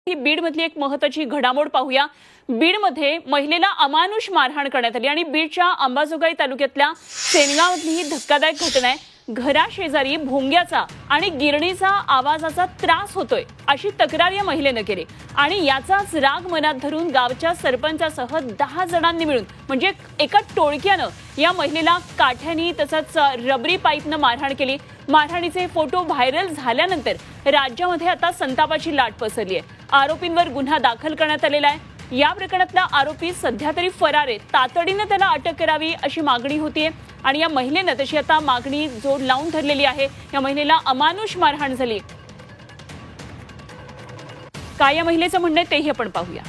ही बीडमधली एक महत्त्वाची घडामोड पाहूया। बीडमध्ये महिलेला अमानुष मारहाण करण्यात आली आणि बीडच्या अंबाजोगाई तालुक्यातल्या सेनगावमधली ही धक्कादायक घटना आहे। घराशेजारी भोंग्याचा आणि गिरणीचा आवाजाचा त्रास होतोय अशी तक्रार या महिलेने केली आणि याचाच राग मनात धरून गावच्या सरपंचासह 10 जणांनी मिळून म्हणजे एका टोळक्यानं या महिलेला काठ्यानी तसंच रबरी पाईपने मारहाण केली। मारहाणीचे फोटो व्हायरल झाल्यानंतर राज्यामध्ये आता संतापाची लाट पसरली आहे। आरोपींवर गुन्हा दाखल करण्यात आलेला आहे। या प्रकरणातला आरोपी सध्या तरी फरार आहे। तातडीने त्याला अटक करावी अशी मागणी होतीये आणि या महिलेने तशी आता मागणी जोड लावून धरलेली आहे। या महिलेला अमानुष मारहाण झाली। काय या महिलेचं म्हणणं आहे तेही आपण पाहूया।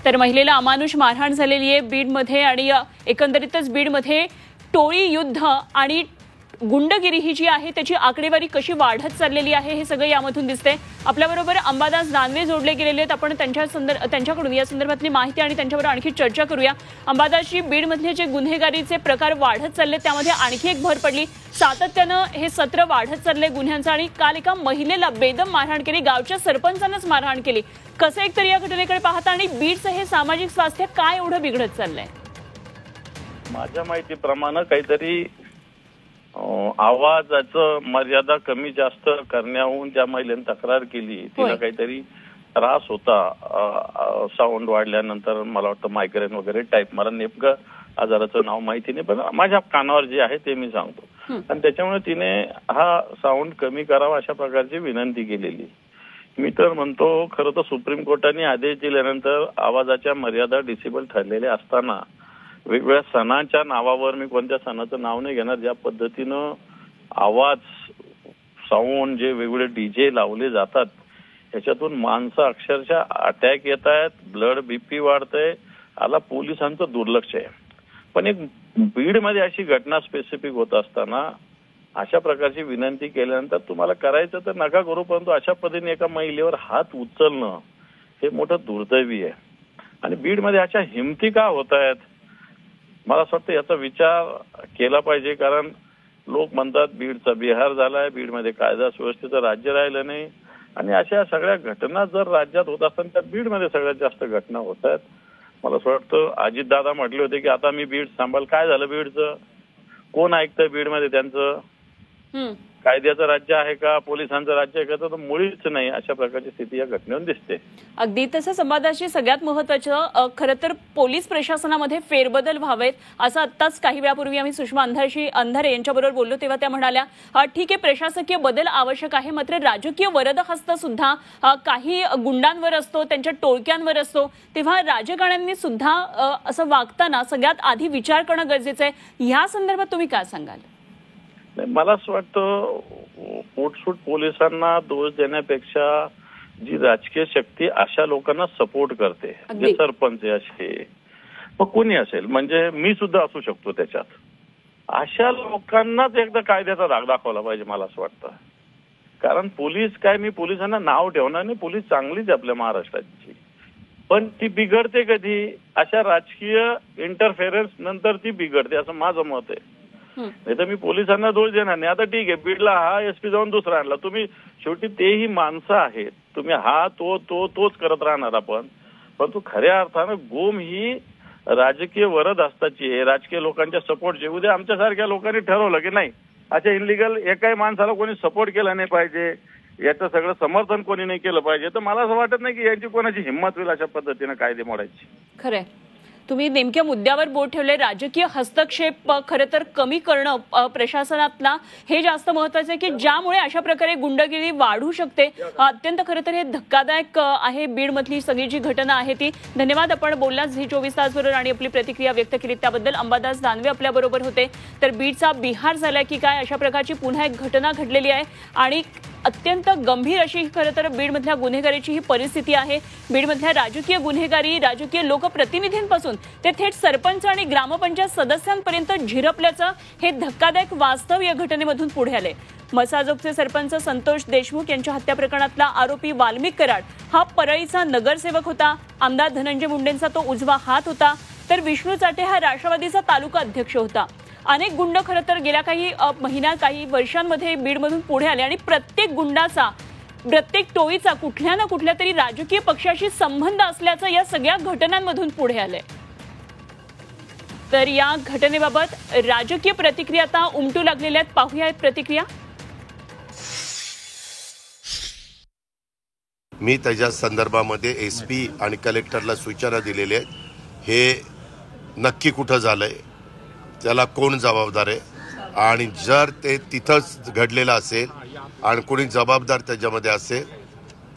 तर महिलेला अमानुष मारहाण झालेली आहे बीडमध्ये आणि एकंदरीतच बीडमध्ये टोळी युद्ध आणि गुंडगिरी ही जी आहे त्याची आकडेवारी कशी वाढत चाललेली आहे हे सगळं यामधून दिसते। आपल्याबरोबर अंबादास दानवे जोडले गेलेले आहेत। आपण त्यांच्याकडून या संदर्भातली माहिती आणि त्यांच्याबरोबर आणखी चर्चा करूया। अंबादासजी, बीडमधले जे गुन्हेगारीचे प्रकार वाढत चालले त्यामध्ये आणखी एक भर पडली। सातत्यानं हे सत्र वाढत चालले गुन्ह्यांचं आणि काल एका महिलेला बेदम मारहाण केली, गावच्या सरपंचानंच मारहाण केली। कसं एकतरी या घटनेकडे पाहता आणि बीडचं हे सामाजिक स्वास्थ्य काय एवढं बिघडत चाललंय? माझ्या माहितीप्रमाणे काहीतरी आवाजाचं मर्यादा कमी जास्त करण्याहून ज्या महिलेने तक्रार केली, तिला काहीतरी त्रास होता साऊंड वाढल्यानंतर, मला वाटतं मायग्रेन वगैरे टाईप, मला नेमकं आजाराचं नाव माहिती नाही पण माझ्या कानावर जे आहे ते मी सांगतो। आणि त्याच्यामुळे तिने हा साऊंड कमी करावा अशा प्रकारची विनंती केलेली। मी तर म्हणतो खरं तर सुप्रीम कोर्टाने आदेश दिल्यानंतर आवाजाच्या मर्यादा डिसेबल ठरलेल्या असताना वेगवेगळ्या सणाच्या नावावर, मी कोणत्या सणाचं नाव नाही घेणार, ज्या पद्धतीनं आवाज साऊंड जे वेगवेगळे डीजे लावले जातात याच्यातून माणसं अक्षरशः अटॅक येत आहेत, ब्लड बीपी वाढतंय, आला पोलिसांचं दुर्लक्ष आहे। पण एक बीडमध्ये अशी घटना स्पेसिफिक होत असताना अशा प्रकारची विनंती केल्यानंतर तुम्हाला करायचं तर नका करू, परंतु अशा पद्धतीने एका महिलेवर हात उचलणं हे मोठं दुर्दैवी आहे। आणि बीडमध्ये अशा हिमती का होत आहेत मला असं वाटतं याचा विचार केला पाहिजे। कारण लोक म्हणतात बीडचा बिहार झालाय, बीडमध्ये कायदा सुव्यवस्थेचं राज्य राहिलं नाही आणि अशा सगळ्या घटना जर राज्यात होत असताना तर बीडमध्ये सगळ्यात जास्त घटना होत आहेत। मला असं वाटतं अजितदादा म्हटले होते की आता मी बीड सांभाळ, काय झालं बीडचं? कोण ऐकतंय बीडमध्ये त्यांचं? कायद्याचं राज्य आहे का, पोलिसांचं राज्य आहे का? तर मुळीच नाही। अशा प्रकारची स्थिती या घटनेवर दिसते। अगदी तसं संवादाशी सगळ्यात महत्त्वाचं खरं तर पोलीस प्रशासनामध्ये फेरबदल व्हावेत असं आत्ताच काही वेळापूर्वी आम्ही सुषमा अंधारे यांच्याबरोबर बोललो तेव्हा त्या म्हणाल्या ठीक आहे प्रशासकीय बदल आवश्यक आहे, मात्र राजकीय वरदहस्त सुद्धा काही गुंडांवर असतो, त्यांच्या टोळक्यांवर असतो, तेव्हा राजकारण्यांनी सुद्धा असं वागताना सगळ्यात आधी विचार करणं गरजेचं आहे। या संदर्भात तुम्ही काय सांगाल? मला असं वाटतं पोटसूट पोलिसांना दोष देण्यापेक्षा जी राजकीय शक्ती अशा लोकांना सपोर्ट करते, जे सरपंच असे मग कोणी असेल, म्हणजे मी सुद्धा असू शकतो त्याच्यात, अशा लोकांनाच एकदा कायद्याचा धाक दाखवला पाहिजे मला असं वाटतं। कारण पोलीस काय, मी पोलिसांना नाव ठेवणार नाही, पोलीस चांगलीच आपल्या महाराष्ट्राची, पण ती बिघडते कधी? अशा राजकीय इंटरफेरन्स नंतर ती बिघडते असं माझं मत आहे। नाही तर मी पोलिसांना दोष देणार नाही। आता ठीक आहे, बीडला हा एसपी जाऊन दुसरा आणला, तुम्ही शेवटी तेही माणसं आहेत, तुम्ही हा तोच करत राहणार आपण, परंतु खऱ्या अर्थानं गोम ही राजकीय वरदहस्ताची आहे, राजकीय लोकांच्या सपोर्टची। उद्या आमच्यासारख्या लोकांनी ठरवलं की नाही अशा इनलिगल एकाही माणसाला कोणी सपोर्ट केला नाही पाहिजे, याचं सगळं समर्थन कोणी नाही केलं पाहिजे, तर मला असं वाटत नाही की यांची कोणाची हिंमत होईल अशा पद्धतीने कायदे मोडायची। खरंय, तुम्ही नेमक्या मुद्द्यावर बोट ठेवले। राजकीय हस्तक्षेप खरं तर कमी करणं प्रशासनातला हे जास्त महत्वाचं आहे की ज्यामुळे अशा प्रकारे गुंडगिरी वाढू शकते। अत्यंत खरं तर हे धक्कादायक आहे बीडमधली सगळी जी घटना आहे ती। धन्यवाद, आपण बोललात झी24 तास बरोबर आणि आपली प्रतिक्रिया व्यक्त केली त्याबद्दल। अंबादास दानवे आपल्या बरोबर होते। तर बीडचा बिहार झालाय की काय अशा प्रकारची पुन्हा एक घटना घडलेली आहे आणि अत्यंत गंभीर अशी खरं तर बीडमधल्या गुन्हेगारीची ही परिस्थिती आहे। बीडमधल्या राजकीय गुन्हेगारी राजकीय लोकप्रतिनिधींपासून ते थेट सरपंच आणि ग्रामपंचायत सदस्यांपर्यंत झिरपल्याचं हे धक्कादायक वास्तव या घटनेमधून पुढे आले। मसाजोगचे सरपंच संतोष देशमुख यांच्या हत्या प्रकरणातला आरोपी वाल्मिक कराड हा परळीचा नगरसेवक होता. आमदार धनंजय मुंडेंचा तो उजवा हात होता, तर विष्णू चाटे हा राष्ट्रवादीचा तालुका अध्यक्ष होता. अनेक गुंड खरं तर गेल्या काही वर्षांमध्ये बीडमधून पुढे आले आणि प्रत्येक गुंडाचा, प्रत्येक टोळीचा कुठल्या ना कुठल्या तरी राजकीय पक्षाशी संबंध असल्याचं या सगळ्या घटनांमधून पुढे आलंय. तर या घटनेबाबत राजकीय प्रतिक्रिया आता उमटू लागलेल्या आहेत. पाहूयात प्रतिक्रिया. मी त्याच्या संदर्भामध्ये एसपी आणि कलेक्टरला सूचना दिलेल्या आहेत. हे नक्की कुठं झालंय, त्याला कोण जबाबदार आहे, आणि जर ते तिथंच घडलेलं असेल आणि कोणी जबाबदार त्याच्यामध्ये असेल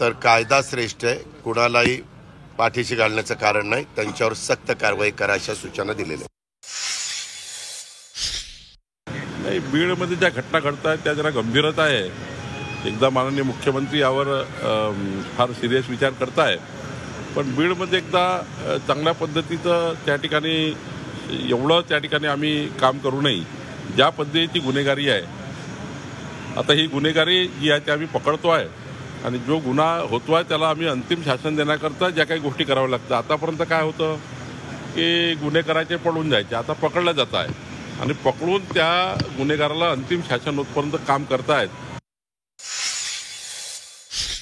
तर कायदा श्रेष्ठ आहे, कुणालाही पाठीशी घालण्याचं कारण नाही. त्यांच्यावर सक्त कारवाई करा अशा सूचना दिलेल्या. नाही, बीडमध्ये ज्या घटना घडत आहेत त्या जरा गंभीरच आहे. एकदा माननीय मुख्यमंत्री यावर फार सिरियस विचार करताय, पण बीडमध्ये एकदा चांगल्या पद्धतीचं त्या ठिकाणी आम्ही काम करू नये. ज्या पद्धतीची गुन्हेगारी आहे, आता ही गुन्हेगारी जी आहे ती आम्ही पकडतो आहे, आणि जो गुन्हा होतो आहे त्याला आम्ही अंतिम शासन देण्याकरता ज्या काही गोष्टी कराव्या लागतात. आतापर्यंत काय होतं की गुन्हेगाराचे पळून जायचे, आता पकडलं जात आहे आणि पकडून त्या गुन्हेगाराला अंतिम शासन होतपर्यंत काम करतायत.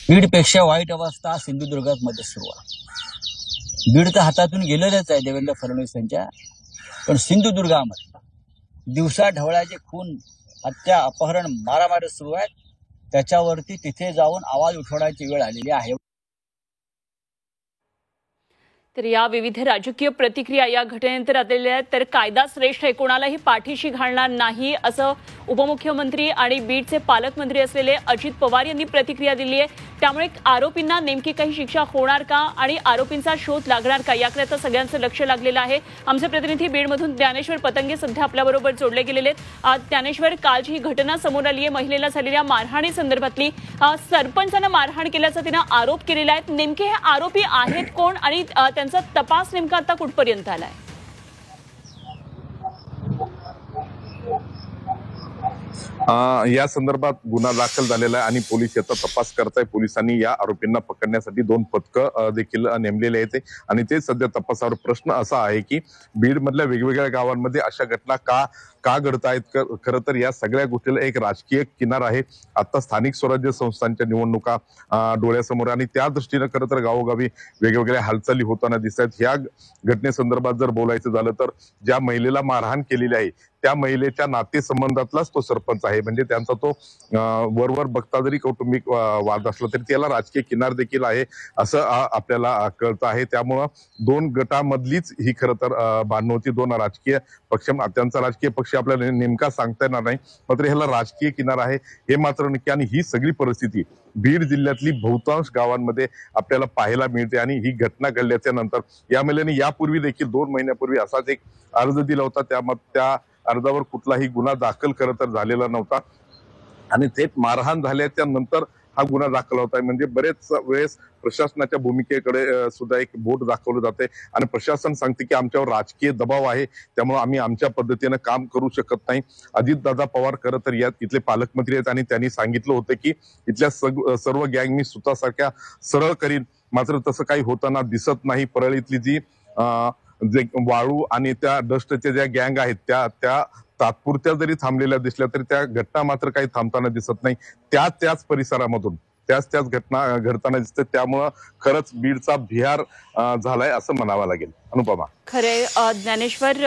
बीडपेक्षा वाईट अवस्था सिंधुदुर्गामध्ये सुरू आहे. बीड तर हातातून गेलेलंच आहे देवेंद्र फडणवीस यांच्या, पण सिंधुदुर्गामध्ये दिवसा ढवळ्याचे खून, हत्या, अपहरण, मारामारी सुरू आहेत. त्याच्यावरती तिथे जाऊन आवाज उठवण्याची वेळ आलेली आहे. तर या विविध राजकीय प्रतिक्रिया या घटनेनंतर आलेल्या आहेत. तर कायदा श्रेष्ठ आहे, कोणालाही पाठीशी घालणार नाही असं उपमुख्यमंत्री आणि बीडचे पालकमंत्री असलेले अजित पवार यांनी प्रतिक्रिया दिली आहे. त्यामुळे आरोपींना नेमकी काही शिक्षा होणार का आणि आरोपींचा शोध लागणार का याकडे आता सगळ्यांचं लक्ष लागलेलं आहे. आमचे प्रतिनिधी बीडमधून ज्ञानेश्वर पतंगे सध्या आपल्याबरोबर जोडले गेलेले आहेत. ज्ञानेश्वर, काल जी घटना समोर आली आहे महिलेला झालेल्या मारहाणी संदर्भातली, सरपंचानं मारहाण केल्याचा तिनं आरोप केलेला आहे. नेमके हे आरोपी आहेत कोण आणि त्यांचा तपास नेमका आता कुठपर्यंत आलाय? या संदर्भात गुन्हा दाखल झालेला आहे आणि पोलीस याचा तपास करताय. पोलिसांनी या आरोपींना पकडण्यासाठी 2 पथकं देखील नेमलेले आहेत आणि ते सध्या तपासावर. प्रश्न असा आहे की बीड मधल्या वेगवेगळ्या गावांमध्ये अशा घटना का घडत आहेत? खरं तर या सगळ्या गोष्टीला एक राजकीय किनार आहे. आता स्थानिक स्वराज्य संस्थांच्या निवडणुका डोळ्यासमोर, आणि त्या दृष्टीनं खरं तर गावोगावी वेगवेगळ्या हालचाली होताना दिसत आहेत. ह्या घटनेसंदर्भात जर बोलायचं झालं तर ज्या महिलेला मारहाण केलेली आहे त्या महिलेच्या नातेसंबंधातलाच तो सरपंच आहे. म्हणजे त्यांचा तो वरवर बघता जरी कौटुंबिक वाद असला तरी त्याला राजकीय किनार देखील आहे असं आपल्याला कळतं आहे. त्यामुळं 2 गटामधलीच ही खरं तर भांडण होती. 2 राजकीय पक्ष, त्यांचा राजकीय पक्ष आपल्याला नेमका सांगता येणार नाही, मात्र ह्याला राजकीय किनार आहे हे मात्र नक्की. आणि ही सगळी परिस्थिती बीड जिल्ह्यातली बहुतांश गावांमध्ये आपल्याला पाहायला मिळते. आणि ही घटना घडल्याच्या नंतर या महिलेने यापूर्वी देखील 2 महिन्यापूर्वी असाच एक अर्ज दिला होता. त्या अर्जावर कुठलाही गुन्हा दाखल खरं तर झालेला नव्हता आणि थेट मारहाण झाल्याच्या नंतर हा गुन्हा दाखल होत आहे. म्हणजे बरेच वेळेस प्रशासनाच्या भूमिकेकडे सुद्धा एक बोट दाखवलं जाते आणि प्रशासन सांगते की आमच्यावर राजकीय दबाव आहे, त्यामुळे आम्ही आमच्या पद्धतीनं काम करू शकत नाही. अजितदादा पवार खरं तर यात इथले पालकमंत्री आहेत आणि त्यांनी सांगितलं होतं की इथल्या सर्व गँग मी स्वतःसारख्या सरळ करीन, मात्र तसं काही होताना दिसत नाही. परळीतली जी जे वाळू आणि त्या डस्टच्या ज्या गँग आहेत त्या तात्पुरत्या जरी थांबलेल्या दिसल्या तरी त्या घटना मात्र काही थांबताना दिसत नाही. त्याच परिसरामधून त्याच घटना घडताना दिसते. त्यामुळं खरंच बीडचा बिहार झालाय असं म्हणावं लागेल. अनुपमा. खरे ज्ञानेश्वर,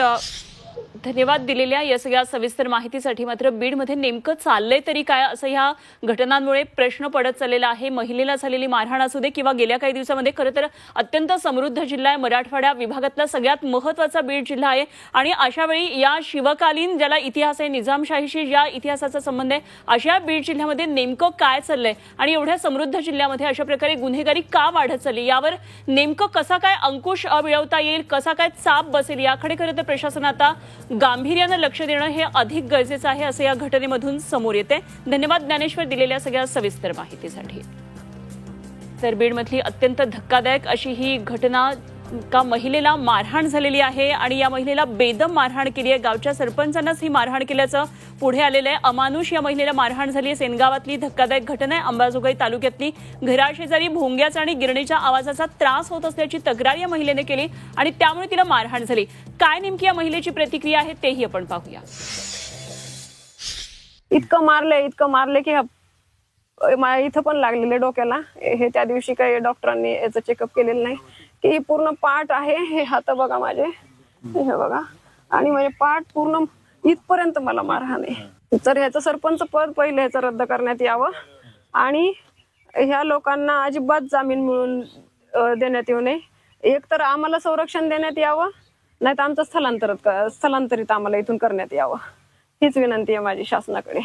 धन्यवाद दिलेल्या या सगळ्या सविस्तर माहितीसाठी. मात्र बीडमध्ये नेमकं चाललंय तरी काय असं ह्या घटनांमुळे प्रश्न पडत चाललेला आहे. महिलेला झालेली मारहाण असू दे किंवा गेल्या काही दिवसामध्ये खरं तर अत्यंत समृद्ध जिल्हा आहे, मराठवाडा विभागातला सगळ्यात महत्त्वाचा बीड जिल्हा आहे. आणि अशा वेळी या शिवकालीन ज्याला इतिहास आहे, निजामशाहीशी ज्या इतिहासाचा संबंध आहे, अशा बीड जिल्ह्यामध्ये नेमकं काय चाललंय आणि एवढ्या समृद्ध जिल्ह्यामध्ये अशा प्रकारे गुन्हेगारी का वाढत चालली, यावर नेमकं कसा काय अंकुश मिळवता येईल, कसा काय चाप बसेल, याकडे खरं तर प्रशासन आता गांभीर्यानं लक्ष देणं हे अधिक गरजेचं आहे असं या घटनेमधून समोर येते. धन्यवाद ज्ञानेश्वर दिलेल्या सगळ्या सविस्तर माहितीसाठी. तर बीडमधली अत्यंत धक्कादायक अशी ही घटना एका महिलेला मारहाण झालेली आहे आणि या महिलेला बेदम मारहाण केली आहे. गावच्या सरपंचांनाच ही मारहाण केल्याचं पुढे आलेलं आहे. अमानुष या महिलेला मारहाण झाली आहे. सेनगावातली धक्कादायक घटना आहे. अंबाजोगाई तालुक्यातली घराशेजारी भोंग्याचा आणि गिरणीच्या आवाजाचा त्रास होत असल्याची तक्रार या महिलेने केली आणि त्यामुळे तिला मारहाण झाली. काय नेमकी या महिलेची प्रतिक्रिया आहे तेही आपण पाहूया. इतकं मारले की इथं पण लागलेले डोक्याला. हे त्या दिवशी काही डॉक्टरांनी याचं चेकअप केलेलं नाही की पूर्ण पाठ आहे. हे हात बघा माझे, हे बघा, आणि माझे पाठ पूर्ण इथपर्यंत मला मारहाण आहे. तर ह्याचं सरपंच पद पहिले ह्याचं रद्द करण्यात यावं आणि ह्या लोकांना अजिबात जामीन मिळून देण्यात येऊ नये. एक तर आम्हाला संरक्षण देण्यात यावं, नाही तर आमचं स्थलांतरित आम्हाला इथून करण्यात यावं. हीच विनंती आहे माझी शासनाकडे.